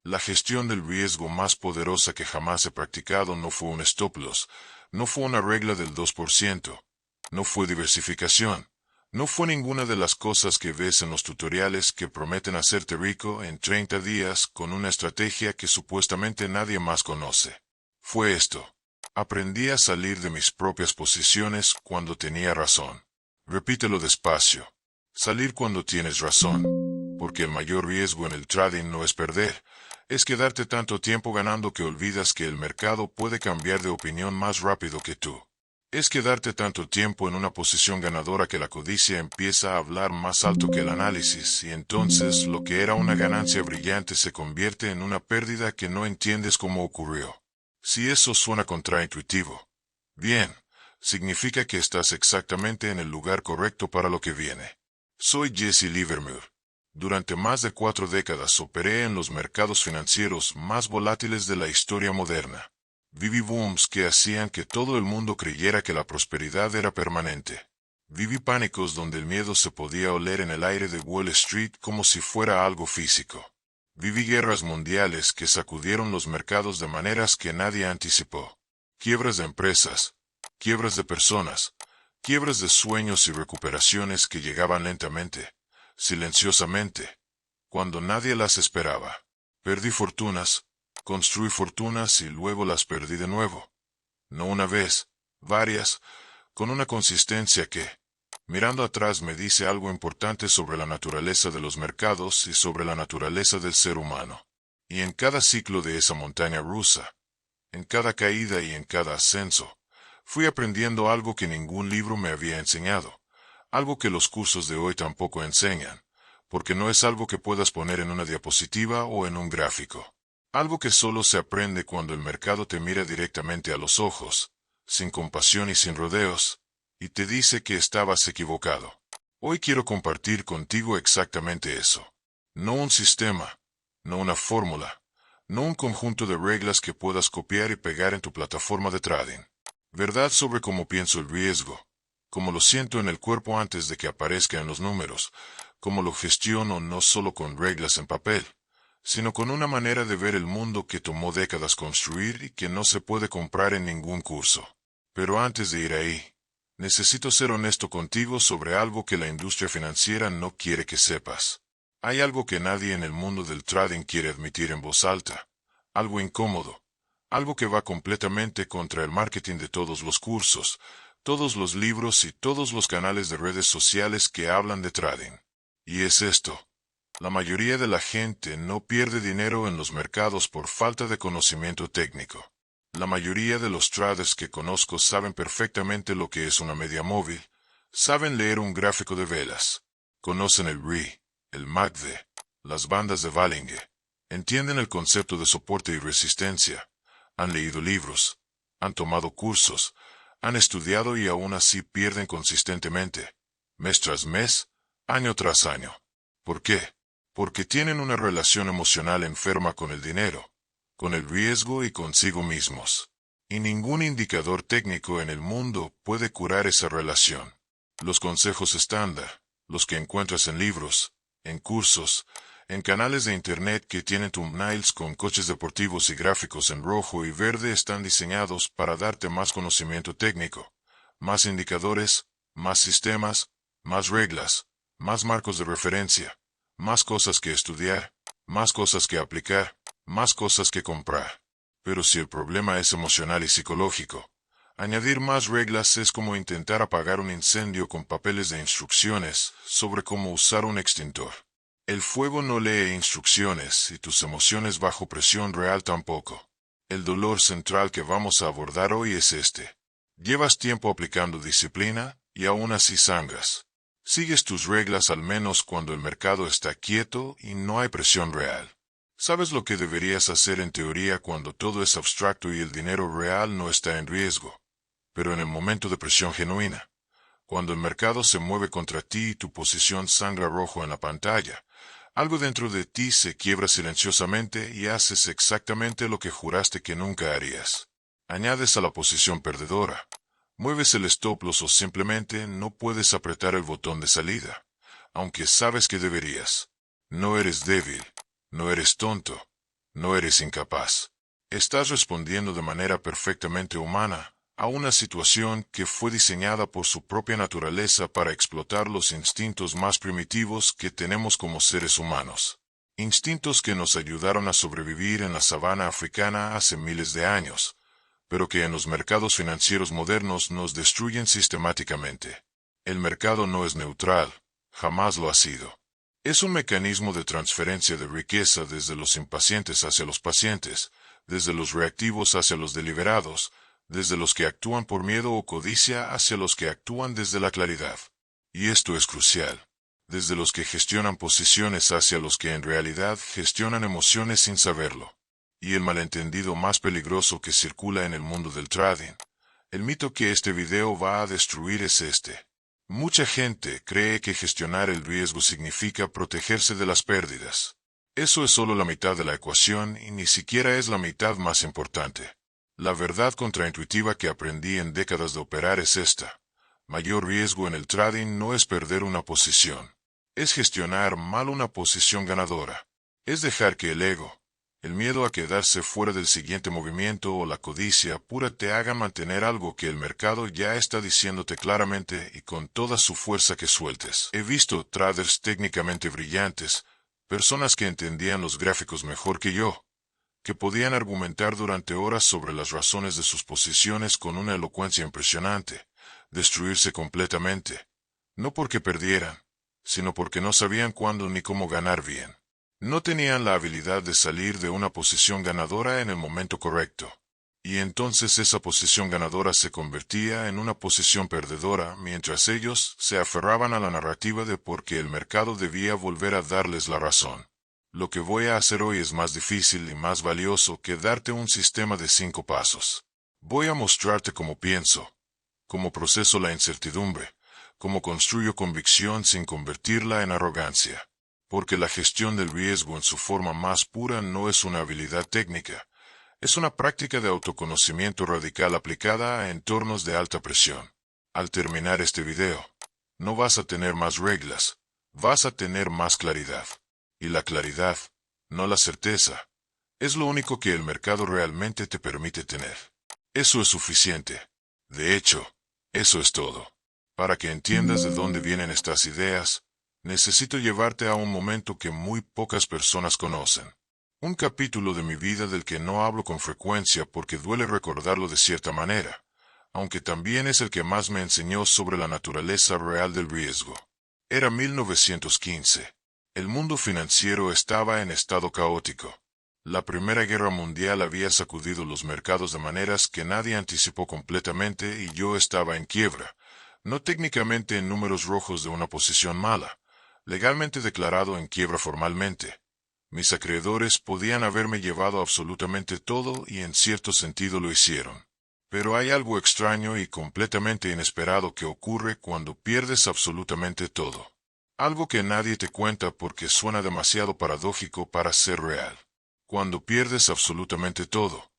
La gestión del riesgo más poderosa que jamás he practicado no fue un stop loss, no fue una regla del 2%, no fue diversificación, no fue ninguna de las cosas que ves en los tutoriales que prometen hacerte rico en 30 días con una estrategia que supuestamente nadie más conoce. Fue esto. Aprendí a salir de mis propias posiciones cuando tenía razón. Repítelo despacio. Salir cuando tienes razón. Porque el mayor riesgo en el trading no es perder, es quedarte tanto tiempo ganando que olvidas que el mercado puede cambiar de opinión más rápido que tú. Es quedarte tanto tiempo en una posición ganadora que la codicia empieza a hablar más alto que el análisis, y entonces lo que era una ganancia brillante se convierte en una pérdida que no entiendes cómo ocurrió. Si eso suena contraintuitivo, bien, significa que estás exactamente en el lugar correcto para lo que viene. Soy Jesse Livermore. Durante más de 4 décadas operé en los mercados financieros más volátiles de la historia moderna. Viví booms que hacían que todo el mundo creyera que la prosperidad era permanente. Viví pánicos donde el miedo se podía oler en el aire de Wall Street como si fuera algo físico. Viví guerras mundiales que sacudieron los mercados de maneras que nadie anticipó. Quiebras de empresas, quiebras de personas, quiebras de sueños y recuperaciones que llegaban lentamente, silenciosamente, cuando nadie las esperaba. Perdí fortunas, construí fortunas y luego las perdí de nuevo. No una vez, varias, con una consistencia que, mirando atrás, me dice algo importante sobre la naturaleza de los mercados y sobre la naturaleza del ser humano. Y en cada ciclo de esa montaña rusa, en cada caída y en cada ascenso, fui aprendiendo algo que ningún libro me había enseñado, algo que los cursos de hoy tampoco enseñan, porque no es algo que puedas poner en una diapositiva o en un gráfico. Algo que solo se aprende cuando el mercado te mira directamente a los ojos, sin compasión y sin rodeos, y te dice que estabas equivocado. Hoy quiero compartir contigo exactamente eso. No un sistema, no una fórmula, no un conjunto de reglas que puedas copiar y pegar en tu plataforma de trading. Verdad sobre cómo pienso el riesgo, cómo lo siento en el cuerpo antes de que aparezca en los números, cómo lo gestiono no solo con reglas en papel, sino con una manera de ver el mundo que tomó décadas construir y que no se puede comprar en ningún curso. Pero antes de ir ahí, necesito ser honesto contigo sobre algo que la industria financiera no quiere que sepas. Hay algo que nadie en el mundo del trading quiere admitir en voz alta, algo incómodo, algo que va completamente contra el marketing de todos los cursos, todos los libros y todos los canales de redes sociales que hablan de trading. Y es esto. La mayoría de la gente no pierde dinero en los mercados por falta de conocimiento técnico. La mayoría de los traders que conozco saben perfectamente lo que es una media móvil, saben leer un gráfico de velas, conocen el RSI, el MACD, las bandas de Bollinger, entienden el concepto de soporte y resistencia, han leído libros, han tomado cursos, han estudiado y aún así pierden consistentemente, mes tras mes, año tras año. ¿Por qué? Porque tienen una relación emocional enferma con el dinero, con el riesgo y consigo mismos. Y ningún indicador técnico en el mundo puede curar esa relación. Los consejos estándar, los que encuentras en libros, en cursos, en canales de internet que tienen thumbnails con coches deportivos y gráficos en rojo y verde están diseñados para darte más conocimiento técnico, más indicadores, más sistemas, más reglas, más marcos de referencia, más cosas que estudiar, más cosas que aplicar, más cosas que comprar. Pero si el problema es emocional y psicológico, añadir más reglas es como intentar apagar un incendio con papeles de instrucciones sobre cómo usar un extintor. El fuego no lee instrucciones y tus emociones bajo presión real tampoco. El dolor central que vamos a abordar hoy es este. Llevas tiempo aplicando disciplina y aún así sangras. Sigues tus reglas al menos cuando el mercado está quieto y no hay presión real. Sabes lo que deberías hacer en teoría cuando todo es abstracto y el dinero real no está en riesgo. Pero en el momento de presión genuina, cuando el mercado se mueve contra ti y tu posición sangra rojo en la pantalla, algo dentro de ti se quiebra silenciosamente y haces exactamente lo que juraste que nunca harías. Añades a la posición perdedora. Mueves el stop loss o simplemente no puedes apretar el botón de salida, aunque sabes que deberías. No eres débil, no eres tonto, No eres incapaz. Estás respondiendo de manera perfectamente humana a una situación que fue diseñada por su propia naturaleza para explotar los instintos más primitivos que tenemos como seres humanos. Instintos que nos ayudaron a sobrevivir en la sabana africana hace miles de años, pero que en los mercados financieros modernos nos destruyen sistemáticamente. El mercado no es neutral, jamás lo ha sido. Es un mecanismo de transferencia de riqueza desde los impacientes hacia los pacientes, desde los reactivos hacia los deliberados, desde los que actúan por miedo o codicia hacia los que actúan desde la claridad. Y esto es crucial. Desde los que gestionan posiciones hacia los que en realidad gestionan emociones sin saberlo. Y el malentendido más peligroso que circula en el mundo del trading, el mito que este video va a destruir es este. Mucha gente cree que gestionar el riesgo significa protegerse de las pérdidas. Eso es solo la mitad de la ecuación y ni siquiera es la mitad más importante. La verdad contraintuitiva que aprendí en décadas de operar es esta. Mayor riesgo en el trading no es perder una posición. Es gestionar mal una posición ganadora. Es dejar que el ego, el miedo a quedarse fuera del siguiente movimiento o la codicia pura te hagan mantener algo que el mercado ya está diciéndote claramente y con toda su fuerza que sueltes. He visto traders técnicamente brillantes, personas que entendían los gráficos mejor que yo, que podían argumentar durante horas sobre las razones de sus posiciones con una elocuencia impresionante, destruirse completamente, no porque perdieran, sino porque no sabían cuándo ni cómo ganar bien. No tenían la habilidad de salir de una posición ganadora en el momento correcto. Y entonces esa posición ganadora se convertía en una posición perdedora mientras ellos se aferraban a la narrativa de por qué el mercado debía volver a darles la razón. Lo que voy a hacer hoy es más difícil y más valioso que darte un sistema de 5 pasos. Voy a mostrarte cómo pienso, cómo proceso la incertidumbre, cómo construyo convicción sin convertirla en arrogancia. Porque la gestión del riesgo en su forma más pura no es una habilidad técnica, es una práctica de autoconocimiento radical aplicada a entornos de alta presión. Al terminar este video, no vas a tener más reglas, vas a tener más claridad. Y la claridad, no la certeza, es lo único que el mercado realmente te permite tener. Eso es suficiente. De hecho, eso es todo. Para que entiendas de dónde vienen estas ideas, necesito llevarte a un momento que muy pocas personas conocen. Un capítulo de mi vida del que no hablo con frecuencia porque duele recordarlo de cierta manera, aunque también es el que más me enseñó sobre la naturaleza real del riesgo. Era 1915. El mundo financiero estaba en estado caótico. La Primera Guerra Mundial había sacudido los mercados de maneras que nadie anticipó completamente y yo estaba en quiebra, no técnicamente en números rojos de una posición mala, legalmente declarado en quiebra formalmente. Mis acreedores podían haberme llevado absolutamente todo y en cierto sentido lo hicieron. Pero hay algo extraño y completamente inesperado que ocurre cuando pierdes absolutamente todo. Algo que nadie te cuenta porque suena demasiado paradójico para ser real. Cuando pierdes absolutamente todo,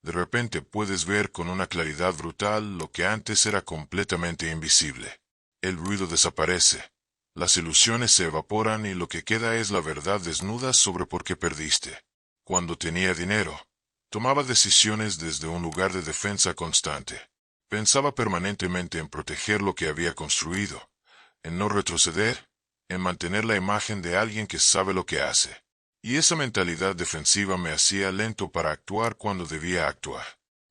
de repente puedes ver con una claridad brutal lo que antes era completamente invisible. El ruido desaparece. Las ilusiones se evaporan y lo que queda es la verdad desnuda sobre por qué perdiste. Cuando tenía dinero, tomaba decisiones desde un lugar de defensa constante. Pensaba permanentemente en proteger lo que había construido, en no retroceder, en mantener la imagen de alguien que sabe lo que hace. Y esa mentalidad defensiva me hacía lento para actuar cuando debía actuar.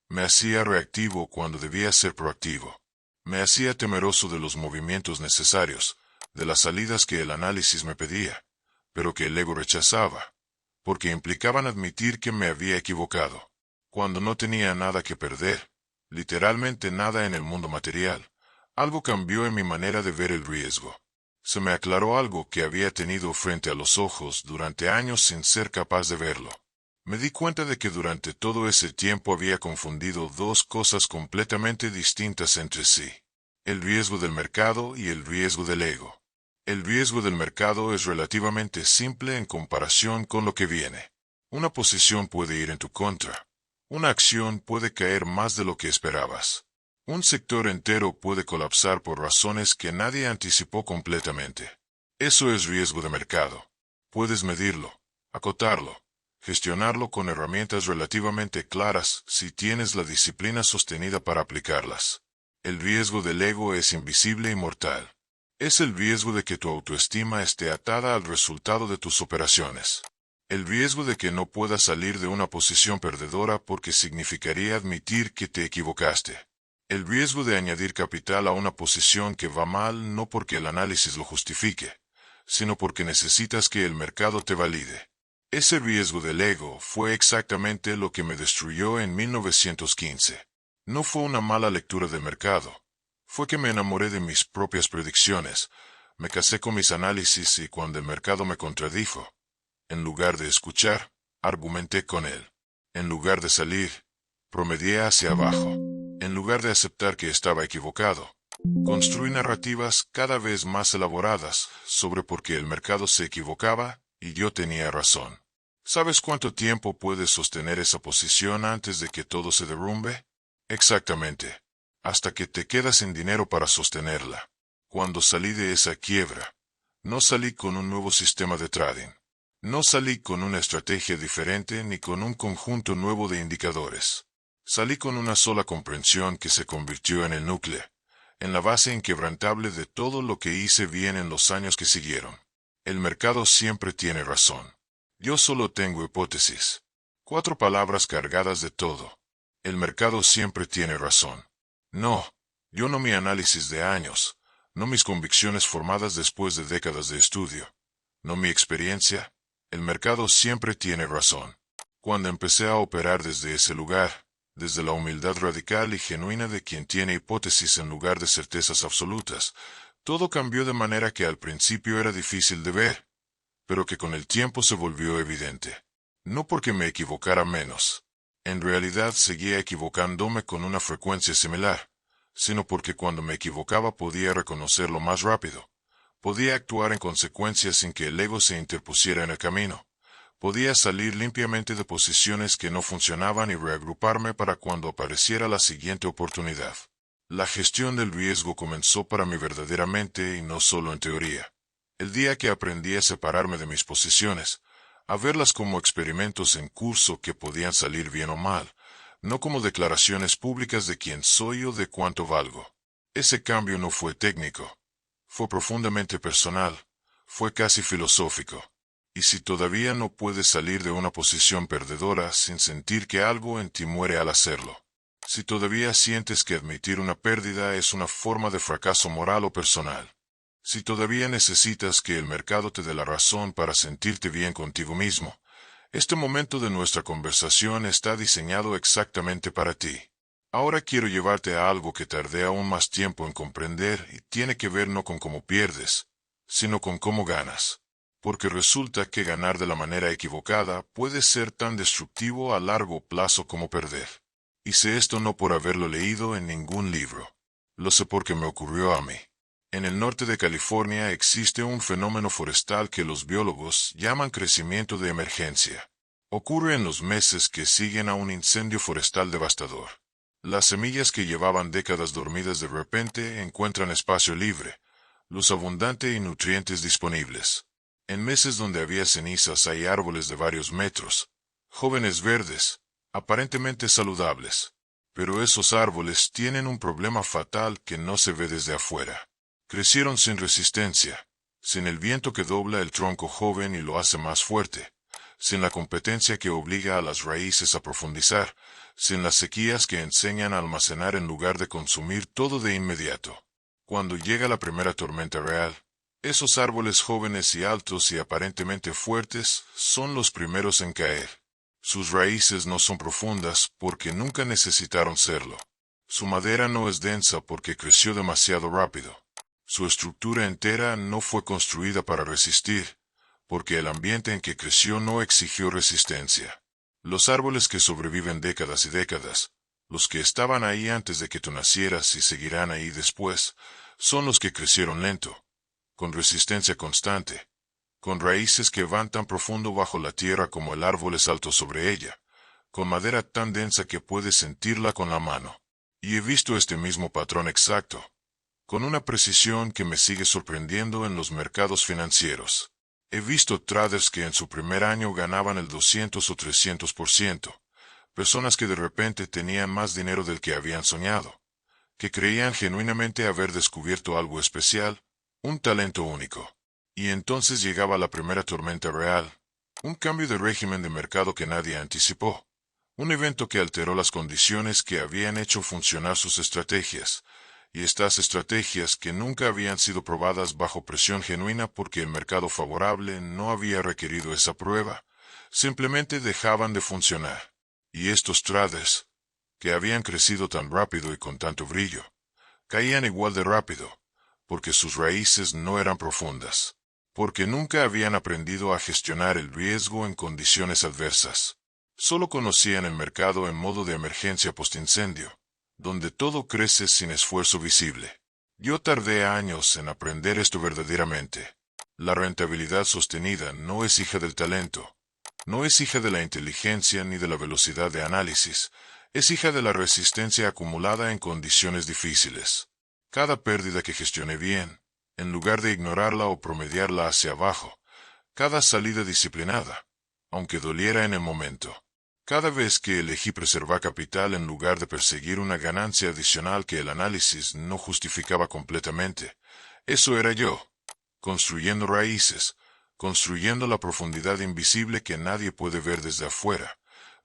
Me hacía reactivo cuando debía ser proactivo. Me hacía temeroso de los movimientos necesarios, de las salidas que el análisis me pedía, pero que el ego rechazaba, porque implicaban admitir que me había equivocado. Cuando no tenía nada que perder, literalmente nada en el mundo material, algo cambió en mi manera de ver el riesgo. Se me aclaró algo que había tenido frente a los ojos durante años sin ser capaz de verlo. Me di cuenta de que durante todo ese tiempo había confundido dos cosas completamente distintas entre sí: el riesgo del mercado y el riesgo del ego. El riesgo del mercado es relativamente simple en comparación con lo que viene. Una posición puede ir en tu contra. Una acción puede caer más de lo que esperabas. Un sector entero puede colapsar por razones que nadie anticipó completamente. Eso es riesgo de mercado. Puedes medirlo, acotarlo, gestionarlo con herramientas relativamente claras si tienes la disciplina sostenida para aplicarlas. El riesgo del ego es invisible y mortal. Es el riesgo de que tu autoestima esté atada al resultado de tus operaciones. El riesgo de que no puedas salir de una posición perdedora porque significaría admitir que te equivocaste. El riesgo de añadir capital a una posición que va mal no porque el análisis lo justifique, sino porque necesitas que el mercado te valide. Ese riesgo del ego fue exactamente lo que me destruyó en 1915. No fue una mala lectura de mercado. Fue que me enamoré de mis propias predicciones, me casé con mis análisis y cuando el mercado me contradijo, en lugar de escuchar, argumenté con él. En lugar de salir, promedié hacia abajo. En lugar de aceptar que estaba equivocado, construí narrativas cada vez más elaboradas sobre por qué el mercado se equivocaba y yo tenía razón. ¿Sabes cuánto tiempo puedes sostener esa posición antes de que todo se derrumbe? Exactamente. Hasta que te quedas sin dinero para sostenerla. Cuando salí de esa quiebra, no salí con un nuevo sistema de trading. No salí con una estrategia diferente ni con un conjunto nuevo de indicadores. Salí con una sola comprensión que se convirtió en el núcleo, en la base inquebrantable de todo lo que hice bien en los años que siguieron. El mercado siempre tiene razón. Yo solo tengo hipótesis. 4 palabras cargadas de todo. El mercado siempre tiene razón. No, yo no mi análisis de años, no mis convicciones formadas después de décadas de estudio, no mi experiencia. El mercado siempre tiene razón. Cuando empecé a operar desde ese lugar, desde la humildad radical y genuina de quien tiene hipótesis en lugar de certezas absolutas, todo cambió de manera que al principio era difícil de ver, pero que con el tiempo se volvió evidente. No porque me equivocara menos. En realidad seguía equivocándome con una frecuencia similar, sino porque cuando me equivocaba podía reconocerlo más rápido. Podía actuar en consecuencia sin que el ego se interpusiera en el camino. Podía salir limpiamente de posiciones que no funcionaban y reagruparme para cuando apareciera la siguiente oportunidad. La gestión del riesgo comenzó para mí verdaderamente y no solo en teoría. El día que aprendí a separarme de mis posiciones, a verlas como experimentos en curso que podían salir bien o mal, no como declaraciones públicas de quién soy o de cuánto valgo. Ese cambio no fue técnico. Fue profundamente personal, fue casi filosófico. Y si todavía no puedes salir de una posición perdedora sin sentir que algo en ti muere al hacerlo, si todavía sientes que admitir una pérdida es una forma de fracaso moral o personal, si todavía necesitas que el mercado te dé la razón para sentirte bien contigo mismo, este momento de nuestra conversación está diseñado exactamente para ti. Ahora quiero llevarte a algo que tardé aún más tiempo en comprender y tiene que ver no con cómo pierdes, sino con cómo ganas. Porque resulta que ganar de la manera equivocada puede ser tan destructivo a largo plazo como perder. Y sé esto no por haberlo leído en ningún libro. Lo sé porque me ocurrió a mí. En el norte de California existe un fenómeno forestal que los biólogos llaman crecimiento de emergencia. Ocurre en los meses que siguen a un incendio forestal devastador. Las semillas que llevaban décadas dormidas de repente encuentran espacio libre, luz abundante y nutrientes disponibles. En meses donde había cenizas hay árboles de varios metros, jóvenes verdes, aparentemente saludables. Pero esos árboles tienen un problema fatal que no se ve desde afuera. Crecieron sin resistencia, sin el viento que dobla el tronco joven y lo hace más fuerte, sin la competencia que obliga a las raíces a profundizar, sin las sequías que enseñan a almacenar en lugar de consumir todo de inmediato. Cuando llega la primera tormenta real, esos árboles jóvenes y altos y aparentemente fuertes son los primeros en caer. Sus raíces no son profundas porque nunca necesitaron serlo. Su madera no es densa porque creció demasiado rápido. Su estructura entera no fue construida para resistir, porque el ambiente en que creció no exigió resistencia. Los árboles que sobreviven décadas y décadas, los que estaban ahí antes de que tú nacieras y seguirán ahí después, son los que crecieron lento, con resistencia constante, con raíces que van tan profundo bajo la tierra como el árbol es alto sobre ella, con madera tan densa que puedes sentirla con la mano. Y he visto este mismo patrón exacto, con una precisión que me sigue sorprendiendo en los mercados financieros. He visto traders que en su primer año ganaban el 200 o 300%, personas que de repente tenían más dinero del que habían soñado, que creían genuinamente haber descubierto algo especial, un talento único. Y entonces llegaba la primera tormenta real, un cambio de régimen de mercado que nadie anticipó, un evento que alteró las condiciones que habían hecho funcionar sus estrategias, y estas estrategias que nunca habían sido probadas bajo presión genuina porque el mercado favorable no había requerido esa prueba, simplemente dejaban de funcionar. Y estos traders, que habían crecido tan rápido y con tanto brillo, caían igual de rápido, porque sus raíces no eran profundas, porque nunca habían aprendido a gestionar el riesgo en condiciones adversas. Solo conocían el mercado en modo de emergencia postincendio, donde todo crece sin esfuerzo visible. Yo tardé años en aprender esto verdaderamente. La rentabilidad sostenida no es hija del talento, no es hija de la inteligencia ni de la velocidad de análisis, es hija de la resistencia acumulada en condiciones difíciles. Cada pérdida que gestioné bien, en lugar de ignorarla o promediarla hacia abajo, cada salida disciplinada, aunque doliera en el momento, cada vez que elegí preservar capital en lugar de perseguir una ganancia adicional que el análisis no justificaba completamente, eso era yo, construyendo raíces, construyendo la profundidad invisible que nadie puede ver desde afuera,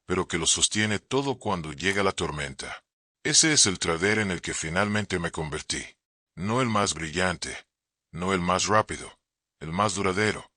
pero que lo sostiene todo cuando llega la tormenta. Ese es el trader en el que finalmente me convertí. No el más brillante, no el más rápido, el más duradero,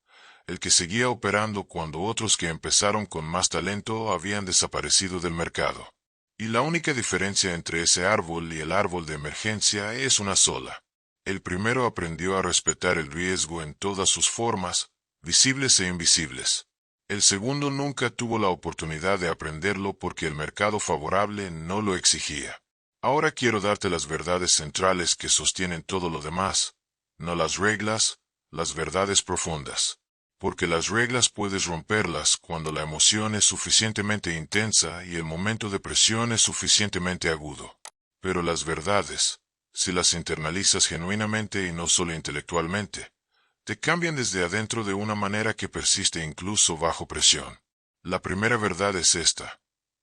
el que seguía operando cuando otros que empezaron con más talento habían desaparecido del mercado. Y la única diferencia entre ese árbol y el árbol de emergencia es una sola. El primero aprendió a respetar el riesgo en todas sus formas, visibles e invisibles. El segundo nunca tuvo la oportunidad de aprenderlo porque el mercado favorable no lo exigía. Ahora quiero darte las verdades centrales que sostienen todo lo demás, no las reglas, las verdades profundas. Porque las reglas puedes romperlas cuando la emoción es suficientemente intensa y el momento de presión es suficientemente agudo. Pero las verdades, si las internalizas genuinamente y no solo intelectualmente, te cambian desde adentro de una manera que persiste incluso bajo presión. La primera verdad es esta: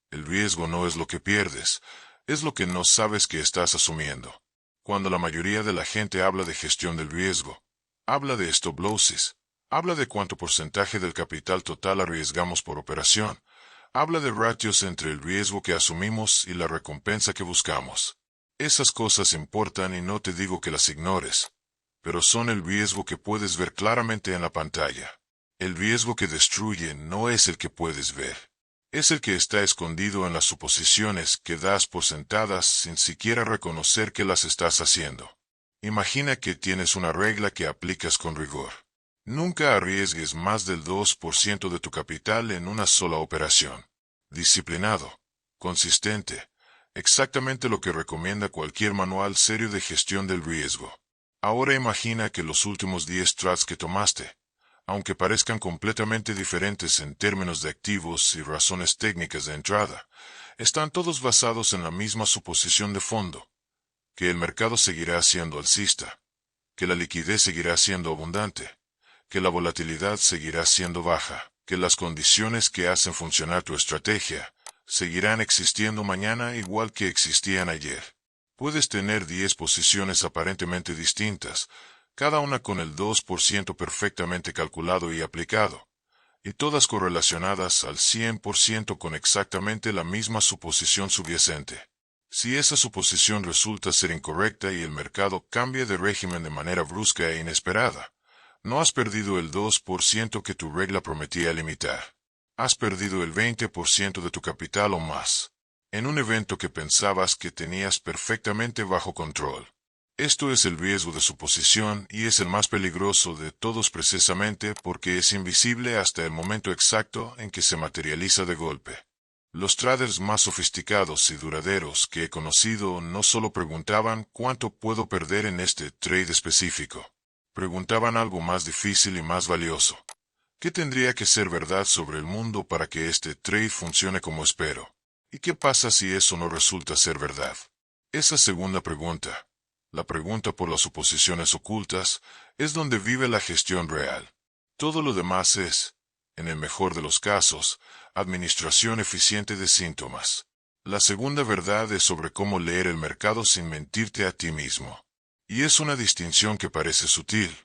el riesgo no es lo que pierdes, es lo que no sabes que estás asumiendo. Cuando la mayoría de la gente habla de gestión del riesgo, habla de stop losses, habla de cuánto porcentaje del capital total arriesgamos por operación, habla de ratios entre el riesgo que asumimos y la recompensa que buscamos. Esas cosas importan y no te digo que las ignores, pero son el riesgo que puedes ver claramente en la pantalla. El riesgo que destruye no es el que puedes ver. Es el que está escondido en las suposiciones que das por sentadas sin siquiera reconocer que las estás haciendo. Imagina que tienes una regla que aplicas con rigor. Nunca arriesgues más del 2% de tu capital en una sola operación. Disciplinado, consistente, exactamente lo que recomienda cualquier manual serio de gestión del riesgo. Ahora imagina que los últimos 10 trades que tomaste, aunque parezcan completamente diferentes en términos de activos y razones técnicas de entrada, están todos basados en la misma suposición de fondo, que el mercado seguirá siendo alcista, que la liquidez seguirá siendo abundante, que la volatilidad seguirá siendo baja, que las condiciones que hacen funcionar tu estrategia seguirán existiendo mañana igual que existían ayer. Puedes tener 10 posiciones aparentemente distintas, cada una con el 2% perfectamente calculado y aplicado, y todas correlacionadas al 100% con exactamente la misma suposición subyacente. Si esa suposición resulta ser incorrecta y el mercado cambia de régimen de manera brusca e inesperada, no has perdido el 2% que tu regla prometía limitar. Has perdido el 20% de tu capital o más, en un evento que pensabas que tenías perfectamente bajo control. Esto es el riesgo de suposición y es el más peligroso de todos precisamente porque es invisible hasta el momento exacto en que se materializa de golpe. Los traders más sofisticados y duraderos que he conocido no solo preguntaban ¿cuánto puedo perder en este trade específico? Preguntaban algo más difícil y más valioso. ¿Qué tendría que ser verdad sobre el mundo para que este trade funcione como espero? ¿Y qué pasa si eso no resulta ser verdad? Esa segunda pregunta, la pregunta por las suposiciones ocultas, es donde vive la gestión real. Todo lo demás es, en el mejor de los casos, administración eficiente de síntomas. La segunda verdad es sobre cómo leer el mercado sin mentirte a ti mismo. Y es una distinción que parece sutil,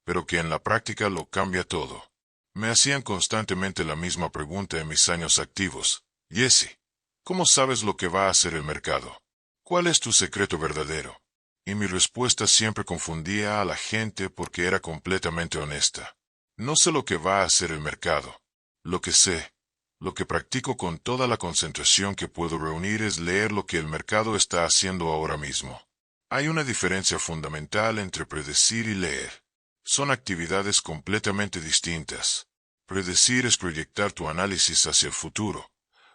pero que en la práctica lo cambia todo. Me hacían constantemente la misma pregunta en mis años activos. Jesse, ¿cómo sabes lo que va a hacer el mercado? ¿Cuál es tu secreto verdadero? Y mi respuesta siempre confundía a la gente porque era completamente honesta. No sé lo que va a hacer el mercado. Lo que sé, lo que practico con toda la concentración que puedo reunir es leer lo que el mercado está haciendo ahora mismo. Hay una diferencia fundamental entre predecir y leer. Son actividades completamente distintas. Predecir es proyectar tu análisis hacia el futuro,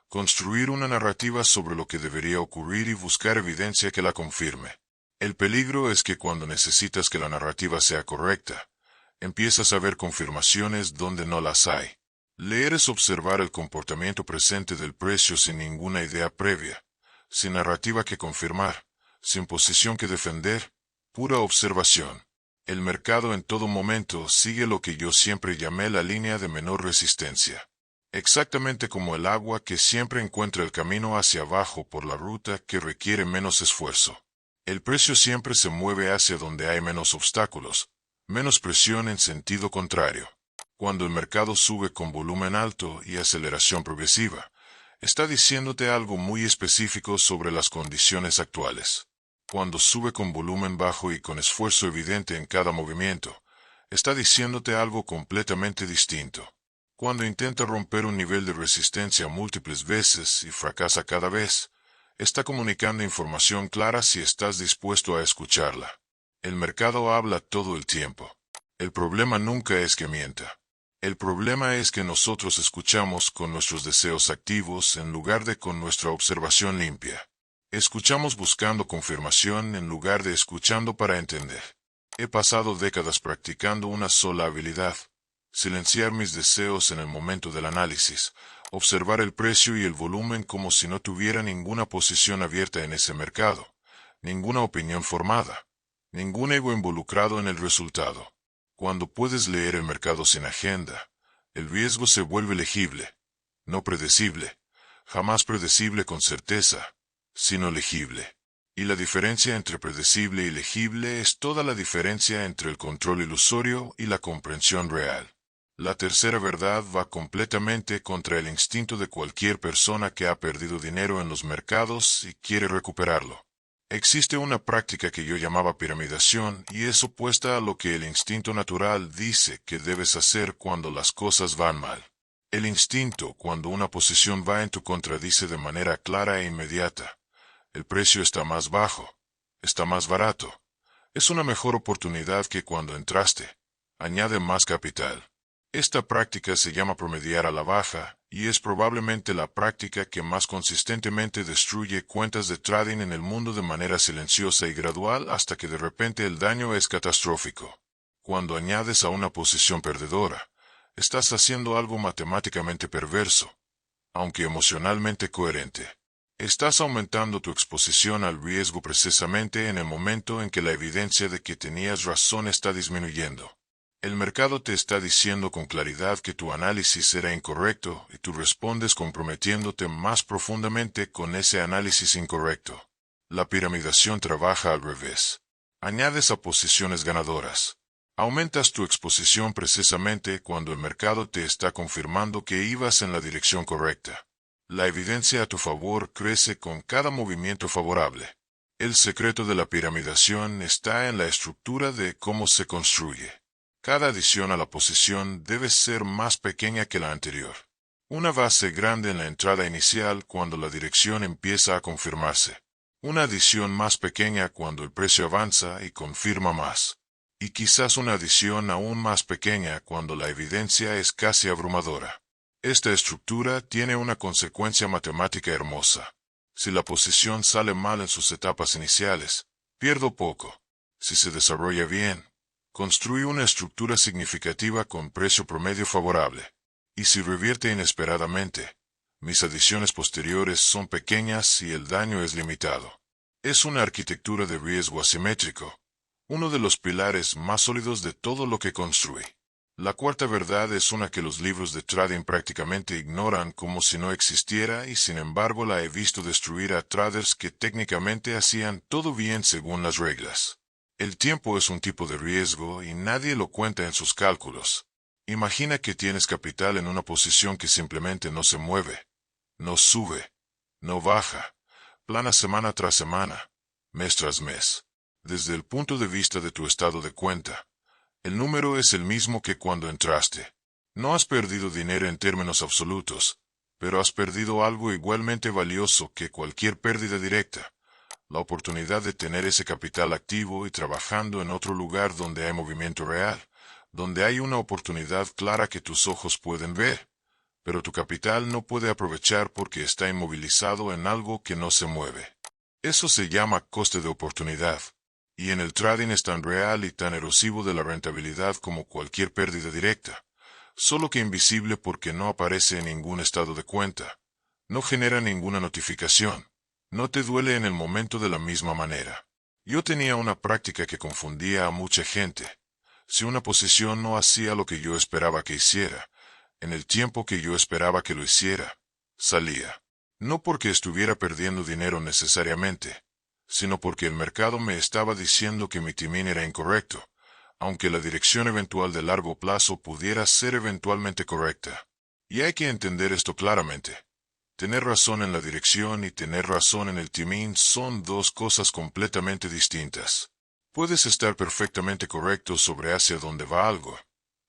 construir una narrativa sobre lo que debería ocurrir y buscar evidencia que la confirme. El peligro es que cuando necesitas que la narrativa sea correcta, empiezas a ver confirmaciones donde no las hay. Leer es observar el comportamiento presente del precio sin ninguna idea previa, sin narrativa que confirmar, sin posición que defender, pura observación. El mercado en todo momento sigue lo que yo siempre llamé la línea de menor resistencia. Exactamente como el agua que siempre encuentra el camino hacia abajo por la ruta que requiere menos esfuerzo. El precio siempre se mueve hacia donde hay menos obstáculos, menos presión en sentido contrario. Cuando el mercado sube con volumen alto y aceleración progresiva, está diciéndote algo muy específico sobre las condiciones actuales. Cuando sube con volumen bajo y con esfuerzo evidente en cada movimiento, está diciéndote algo completamente distinto. Cuando intenta romper un nivel de resistencia múltiples veces y fracasa cada vez, está comunicando información clara si estás dispuesto a escucharla. El mercado habla todo el tiempo. El problema nunca es que mienta. El problema es que nosotros escuchamos con nuestros deseos activos en lugar de con nuestra observación limpia. Escuchamos buscando confirmación en lugar de escuchando para entender. He pasado décadas practicando una sola habilidad: silenciar mis deseos en el momento del análisis, observar el precio y el volumen como si no tuviera ninguna posición abierta en ese mercado, ninguna opinión formada, ningún ego involucrado en el resultado. Cuando puedes leer el mercado sin agenda, el riesgo se vuelve legible, no predecible, jamás predecible con certeza, sino legible. Y la diferencia entre predecible y legible es toda la diferencia entre el control ilusorio y la comprensión real. La tercera verdad va completamente contra el instinto de cualquier persona que ha perdido dinero en los mercados y quiere recuperarlo. Existe una práctica que yo llamaba piramidación y es opuesta a lo que el instinto natural dice que debes hacer cuando las cosas van mal. El instinto, cuando una posición va en tu contra, dice de manera clara e inmediata: el precio está más bajo, está más barato, es una mejor oportunidad que cuando entraste, añade más capital. Esta práctica se llama promediar a la baja, y es probablemente la práctica que más consistentemente destruye cuentas de trading en el mundo de manera silenciosa y gradual hasta que de repente el daño es catastrófico. Cuando añades a una posición perdedora, estás haciendo algo matemáticamente perverso, aunque emocionalmente coherente. Estás aumentando tu exposición al riesgo precisamente en el momento en que la evidencia de que tenías razón está disminuyendo. El mercado te está diciendo con claridad que tu análisis era incorrecto y tú respondes comprometiéndote más profundamente con ese análisis incorrecto. La piramidación trabaja al revés. Añades a posiciones ganadoras. Aumentas tu exposición precisamente cuando el mercado te está confirmando que ibas en la dirección correcta. La evidencia a tu favor crece con cada movimiento favorable. El secreto de la piramidación está en la estructura de cómo se construye. Cada adición a la posición debe ser más pequeña que la anterior. Una base grande en la entrada inicial cuando la dirección empieza a confirmarse. Una adición más pequeña cuando el precio avanza y confirma más. Y quizás una adición aún más pequeña cuando la evidencia es casi abrumadora. Esta estructura tiene una consecuencia matemática hermosa. Si la posición sale mal en sus etapas iniciales, pierdo poco. Si se desarrolla bien, construye una estructura significativa con precio promedio favorable. Y si revierte inesperadamente, mis adiciones posteriores son pequeñas y el daño es limitado. Es una arquitectura de riesgo asimétrico, uno de los pilares más sólidos de todo lo que construí. La cuarta verdad es una que los libros de trading prácticamente ignoran como si no existiera y sin embargo la he visto destruir a traders que técnicamente hacían todo bien según las reglas. El tiempo es un tipo de riesgo y nadie lo cuenta en sus cálculos. Imagina que tienes capital en una posición que simplemente no se mueve, no sube, no baja, plana semana tras semana, mes tras mes. Desde el punto de vista de tu estado de cuenta, el número es el mismo que cuando entraste. No has perdido dinero en términos absolutos, pero has perdido algo igualmente valioso que cualquier pérdida directa: la oportunidad de tener ese capital activo y trabajando en otro lugar donde hay movimiento real, donde hay una oportunidad clara que tus ojos pueden ver, pero tu capital no puede aprovechar porque está inmovilizado en algo que no se mueve. Eso se llama coste de oportunidad. Y en el trading es tan real y tan erosivo de la rentabilidad como cualquier pérdida directa, solo que invisible porque no aparece en ningún estado de cuenta, no genera ninguna notificación, no te duele en el momento de la misma manera. Yo tenía una práctica que confundía a mucha gente. Si una posición no hacía lo que yo esperaba que hiciera, en el tiempo que yo esperaba que lo hiciera, salía. No porque estuviera perdiendo dinero necesariamente, sino porque el mercado me estaba diciendo que mi timing era incorrecto, aunque la dirección eventual de largo plazo pudiera ser eventualmente correcta. Y hay que entender esto claramente. Tener razón en la dirección y tener razón en el timing son dos cosas completamente distintas. Puedes estar perfectamente correcto sobre hacia dónde va algo.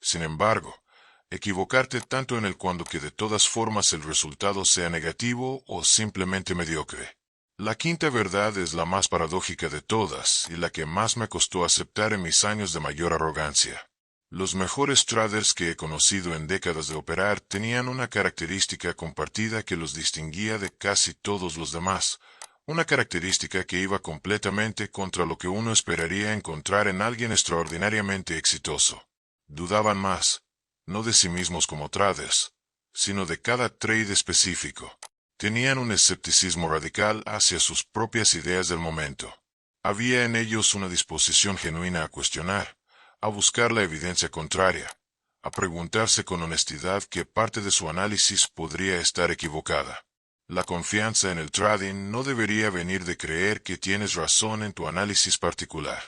Sin embargo, equivocarte tanto en el cuando que de todas formas el resultado sea negativo o simplemente mediocre. La quinta verdad es la más paradójica de todas y la que más me costó aceptar en mis años de mayor arrogancia. Los mejores traders que he conocido en décadas de operar tenían una característica compartida que los distinguía de casi todos los demás, una característica que iba completamente contra lo que uno esperaría encontrar en alguien extraordinariamente exitoso. Dudaban más, no de sí mismos como traders, sino de cada trade específico. Tenían un escepticismo radical hacia sus propias ideas del momento. Había en ellos una disposición genuina a cuestionar, a buscar la evidencia contraria, a preguntarse con honestidad qué parte de su análisis podría estar equivocada. La confianza en el trading no debería venir de creer que tienes razón en tu análisis particular.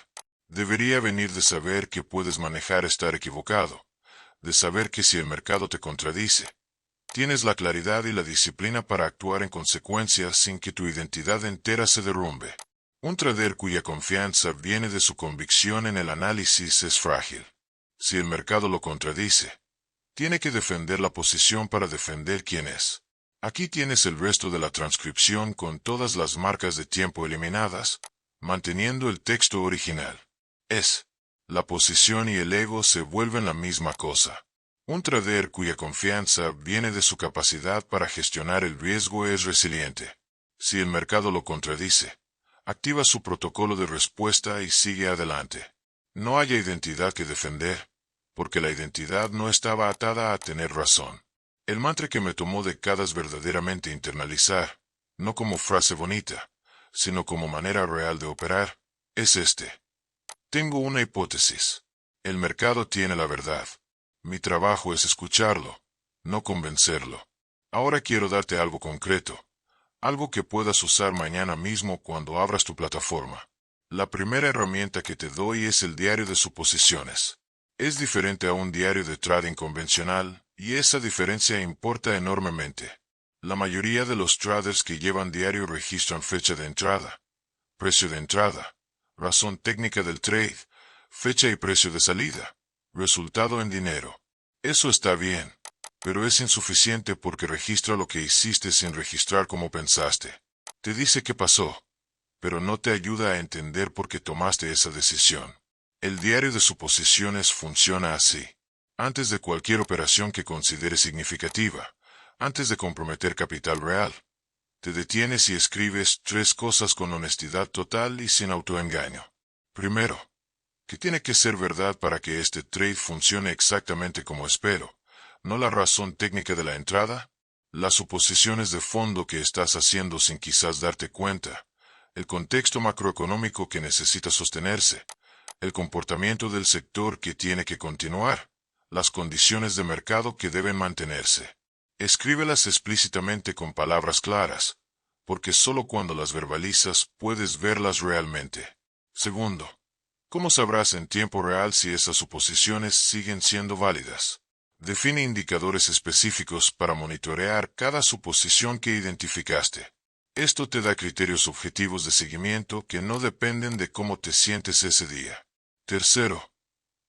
Debería venir de saber que puedes manejar estar equivocado, de saber que si el mercado te contradice, tienes la claridad y la disciplina para actuar en consecuencia sin que tu identidad entera se derrumbe. Un trader cuya confianza viene de su convicción en el análisis es frágil. Si el mercado lo contradice, tiene que defender la posición para defender quién es. Aquí tienes el resto de la transcripción con todas las marcas de tiempo eliminadas, manteniendo el texto original. La posición y el ego se vuelven la misma cosa. Un trader cuya confianza viene de su capacidad para gestionar el riesgo es resiliente. Si el mercado lo contradice, activa su protocolo de respuesta y sigue adelante. No haya identidad que defender, porque la identidad no estaba atada a tener razón. El mantra que me tomó décadas verdaderamente internalizar, no como frase bonita, sino como manera real de operar, es este: tengo una hipótesis. El mercado tiene la verdad. Mi trabajo es escucharlo, no convencerlo. Ahora quiero darte algo concreto, algo que puedas usar mañana mismo cuando abras tu plataforma. La primera herramienta que te doy es el diario de suposiciones. Es diferente a un diario de trading convencional, y esa diferencia importa enormemente. La mayoría de los traders que llevan diario registran fecha de entrada, precio de entrada, razón técnica del trade, fecha y precio de salida, resultado en dinero. Eso está bien, pero es insuficiente porque registra lo que hiciste sin registrar cómo pensaste. Te dice qué pasó, pero no te ayuda a entender por qué tomaste esa decisión. El diario de suposiciones funciona así. Antes de cualquier operación que consideres significativa, antes de comprometer capital real, te detienes y escribes 3 cosas con honestidad total y sin autoengaño. Primero, que tiene que ser verdad para que este trade funcione exactamente como espero, no la razón técnica de la entrada, las suposiciones de fondo que estás haciendo sin quizás darte cuenta, el contexto macroeconómico que necesita sostenerse, el comportamiento del sector que tiene que continuar, las condiciones de mercado que deben mantenerse. Escríbelas explícitamente con palabras claras, porque solo cuando las verbalizas puedes verlas realmente. Segundo, ¿cómo sabrás en tiempo real si esas suposiciones siguen siendo válidas? Define indicadores específicos para monitorear cada suposición que identificaste. Esto te da criterios objetivos de seguimiento que no dependen de cómo te sientes ese día. Tercero,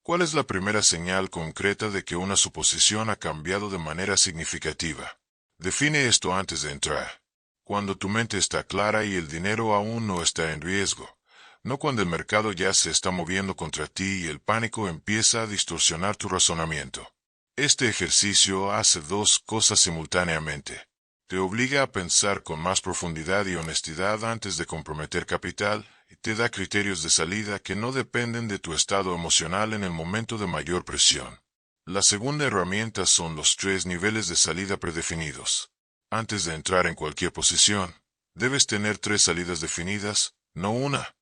¿cuál es la primera señal concreta de que una suposición ha cambiado de manera significativa? Define esto antes de entrar. Cuando tu mente está clara y el dinero aún no está en riesgo. No cuando el mercado ya se está moviendo contra ti y el pánico empieza a distorsionar tu razonamiento. Este ejercicio hace dos cosas simultáneamente. Te obliga a pensar con más profundidad y honestidad antes de comprometer capital, y te da criterios de salida que no dependen de tu estado emocional en el momento de mayor presión. La segunda herramienta son los 3 niveles de salida predefinidos. Antes de entrar en cualquier posición, debes tener 3 salidas definidas, no una.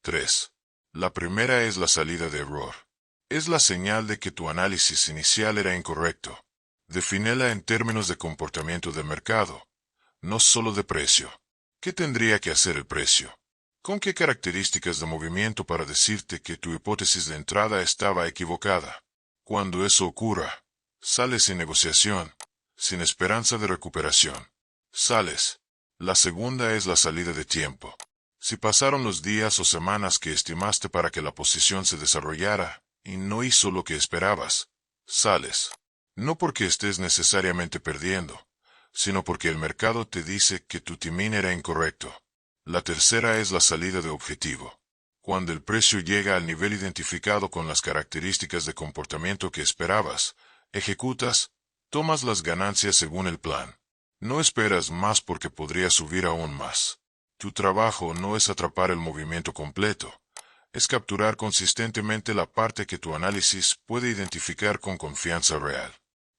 3. La primera es la salida de error. Es la señal de que tu análisis inicial era incorrecto. Defínela en términos de comportamiento de mercado, no solo de precio. ¿Qué tendría que hacer el precio? ¿Con qué características de movimiento para decirte que tu hipótesis de entrada estaba equivocada? Cuando eso ocurra, sales sin negociación, sin esperanza de recuperación. Sales. La segunda es la salida de tiempo. Si pasaron los días o semanas que estimaste para que la posición se desarrollara, y no hizo lo que esperabas, sales. No porque estés necesariamente perdiendo, sino porque el mercado te dice que tu timing era incorrecto. La tercera es la salida de objetivo. Cuando el precio llega al nivel identificado con las características de comportamiento que esperabas, ejecutas, tomas las ganancias según el plan. No esperas más porque podría subir aún más. Tu trabajo no es atrapar el movimiento completo, es capturar consistentemente la parte que tu análisis puede identificar con confianza real.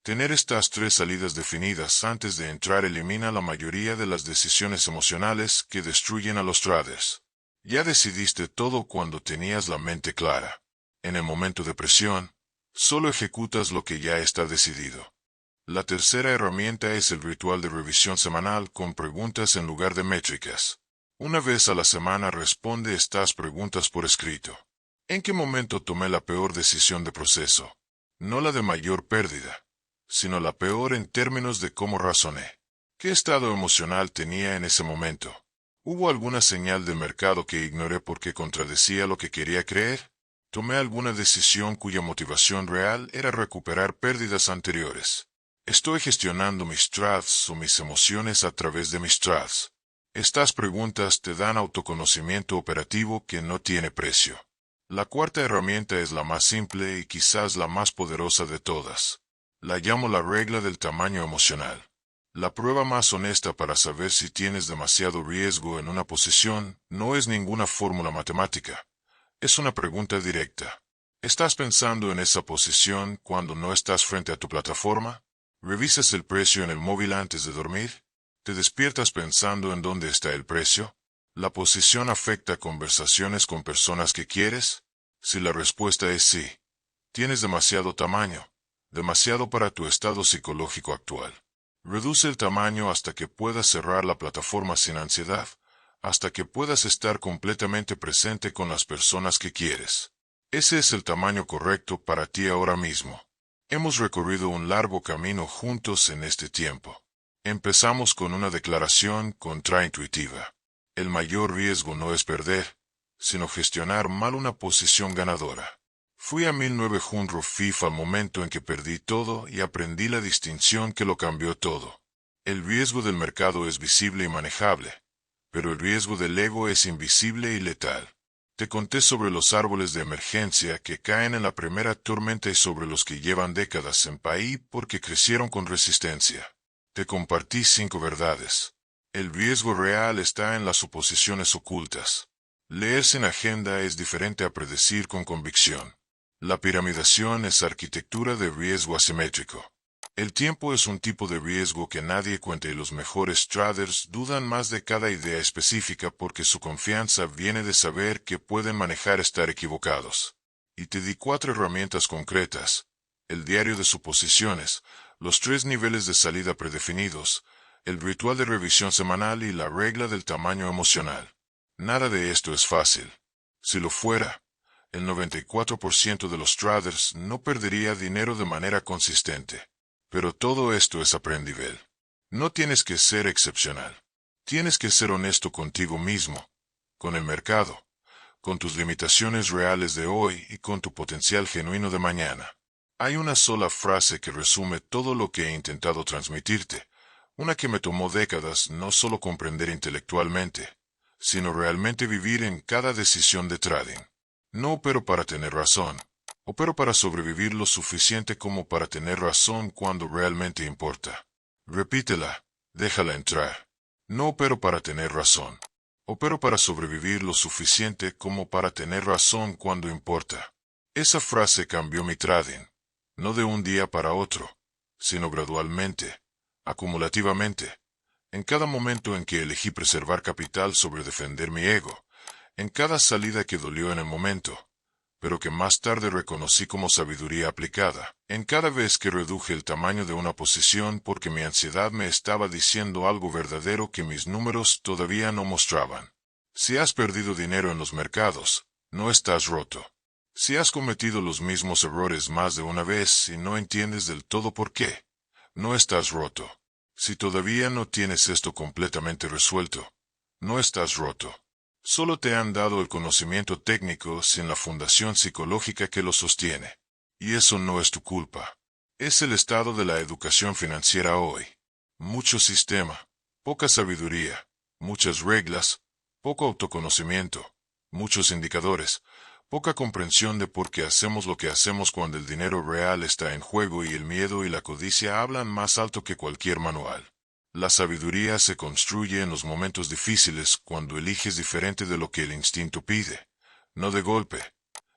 Tener estas 3 salidas definidas antes de entrar elimina la mayoría de las decisiones emocionales que destruyen a los traders. Ya decidiste todo cuando tenías la mente clara. En el momento de presión, solo ejecutas lo que ya está decidido. La tercera herramienta es el ritual de revisión semanal con preguntas en lugar de métricas. Una vez a la semana responde estas preguntas por escrito. ¿En qué momento tomé la peor decisión de proceso? No la de mayor pérdida, sino la peor en términos de cómo razoné. ¿Qué estado emocional tenía en ese momento? ¿Hubo alguna señal de mercado que ignoré porque contradecía lo que quería creer? ¿Tomé alguna decisión cuya motivación real era recuperar pérdidas anteriores? ¿Estoy gestionando mis trades o mis emociones a través de mis trades? Estas preguntas te dan autoconocimiento operativo que no tiene precio. La cuarta herramienta es la más simple y quizás la más poderosa de todas. La llamo la regla del tamaño emocional. La prueba más honesta para saber si tienes demasiado riesgo en una posición no es ninguna fórmula matemática. Es una pregunta directa. ¿Estás pensando en esa posición cuando no estás frente a tu plataforma? ¿Revisas el precio en el móvil antes de dormir? ¿Te despiertas pensando en dónde está el precio? ¿La posición afecta conversaciones con personas que quieres? Si la respuesta es sí, tienes demasiado tamaño, demasiado para tu estado psicológico actual. Reduce el tamaño hasta que puedas cerrar la plataforma sin ansiedad, hasta que puedas estar completamente presente con las personas que quieres. Ese es el tamaño correcto para ti ahora mismo. Hemos recorrido un largo camino juntos en este tiempo. Empezamos con una declaración contraintuitiva. El mayor riesgo no es perder, sino gestionar mal una posición ganadora. Fui a 1900 FIFA al momento en que perdí todo y aprendí la distinción que lo cambió todo. El riesgo del mercado es visible y manejable, pero el riesgo del ego es invisible y letal. Te conté sobre los árboles de emergencia que caen en la primera tormenta y sobre los que llevan décadas en pie porque crecieron con resistencia. Te compartí 5 verdades. El riesgo real está en las suposiciones ocultas. Leer sin agenda es diferente a predecir con convicción. La piramidación es arquitectura de riesgo asimétrico. El tiempo es un tipo de riesgo que nadie cuenta y los mejores traders dudan más de cada idea específica porque su confianza viene de saber que pueden manejar estar equivocados. Y te di 4 herramientas concretas. el diario de suposiciones, los 3 niveles de salida predefinidos, el ritual de revisión semanal y la regla del tamaño emocional. Nada de esto es fácil. Si lo fuera, el 94% de los traders no perdería dinero de manera consistente. Pero todo esto es aprendible. No tienes que ser excepcional. Tienes que ser honesto contigo mismo, con el mercado, con tus limitaciones reales de hoy y con tu potencial genuino de mañana. Hay una sola frase que resume todo lo que he intentado transmitirte, una que me tomó décadas no solo comprender intelectualmente, sino realmente vivir en cada decisión de trading. No opero para tener razón, opero para sobrevivir lo suficiente como para tener razón cuando realmente importa. Repítela, déjala entrar. No opero para tener razón. Opero para sobrevivir lo suficiente como para tener razón cuando importa. Esa frase cambió mi trading, no de un día para otro, sino gradualmente, acumulativamente, en cada momento en que elegí preservar capital sobre defender mi ego, en cada salida que dolió en el momento, pero que más tarde reconocí como sabiduría aplicada, en cada vez que reduje el tamaño de una posición porque mi ansiedad me estaba diciendo algo verdadero que mis números todavía no mostraban. Si has perdido dinero en los mercados, no estás roto. Si has cometido los mismos errores más de una vez y no entiendes del todo por qué, no estás roto. Si todavía no tienes esto completamente resuelto, no estás roto. Solo te han dado el conocimiento técnico sin la fundación psicológica que lo sostiene. Y eso no es tu culpa. Es el estado de la educación financiera hoy. Mucho sistema, poca sabiduría, muchas reglas, poco autoconocimiento, muchos indicadores, poca comprensión de por qué hacemos lo que hacemos cuando el dinero real está en juego y el miedo y la codicia hablan más alto que cualquier manual. La sabiduría se construye en los momentos difíciles cuando eliges diferente de lo que el instinto pide, no de golpe,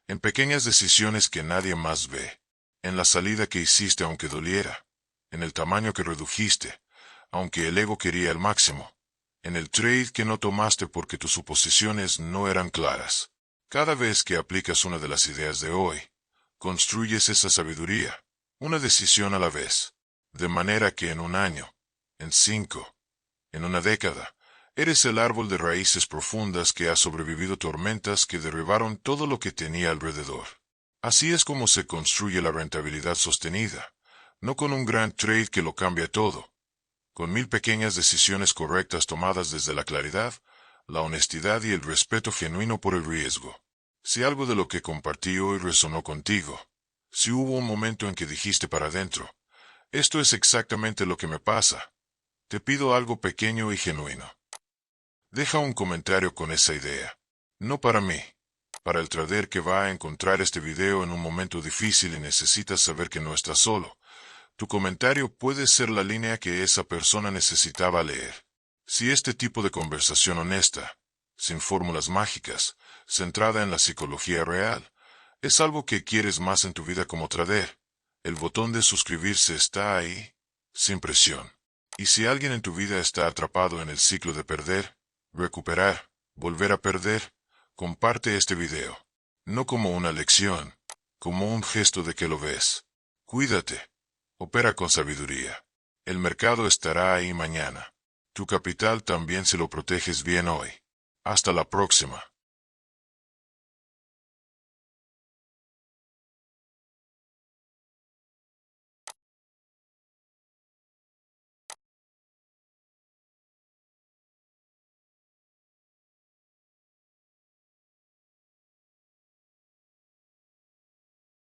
en pequeñas decisiones que nadie más ve, en la salida que hiciste aunque doliera, en el tamaño que redujiste, aunque el ego quería el máximo, en el trade que no tomaste porque tus suposiciones no eran claras. Cada vez que aplicas una de las ideas de hoy, construyes esa sabiduría, una decisión a la vez, de manera que en un año, en 5, en una década, eres el árbol de raíces profundas que ha sobrevivido tormentas que derribaron todo lo que tenía alrededor. Así es como se construye la rentabilidad sostenida, no con un gran trade que lo cambia todo, con 1000 pequeñas decisiones correctas tomadas desde la claridad, la honestidad y el respeto genuino por el riesgo. Si algo de lo que compartí hoy resonó contigo, si hubo un momento en que dijiste para adentro, esto es exactamente lo que me pasa, te pido algo pequeño y genuino. Deja un comentario con esa idea. No para mí, para el trader que va a encontrar este video en un momento difícil y necesitas saber que no estás solo. Tu comentario puede ser la línea que esa persona necesitaba leer. Si este tipo de conversación honesta, sin fórmulas mágicas, centrada en la psicología real, es algo que quieres más en tu vida como trader, el botón de suscribirse está ahí, sin presión. Y si alguien en tu vida está atrapado en el ciclo de perder, recuperar, volver a perder, comparte este video. No como una lección, como un gesto de que lo ves. Cuídate. Opera con sabiduría. El mercado estará ahí mañana. Tu capital también si lo proteges bien hoy. Hasta la próxima.